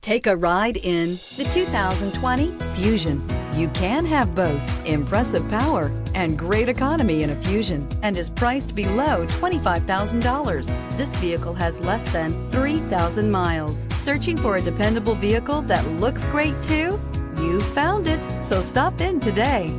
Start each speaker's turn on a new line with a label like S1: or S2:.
S1: Take a ride in the 2020 Fusion. You can have both impressive power and great economy in a Fusion and is priced below $25,000. This vehicle has less than 3,000 miles. Searching for a dependable vehicle that looks great too? You found it, so stop in today.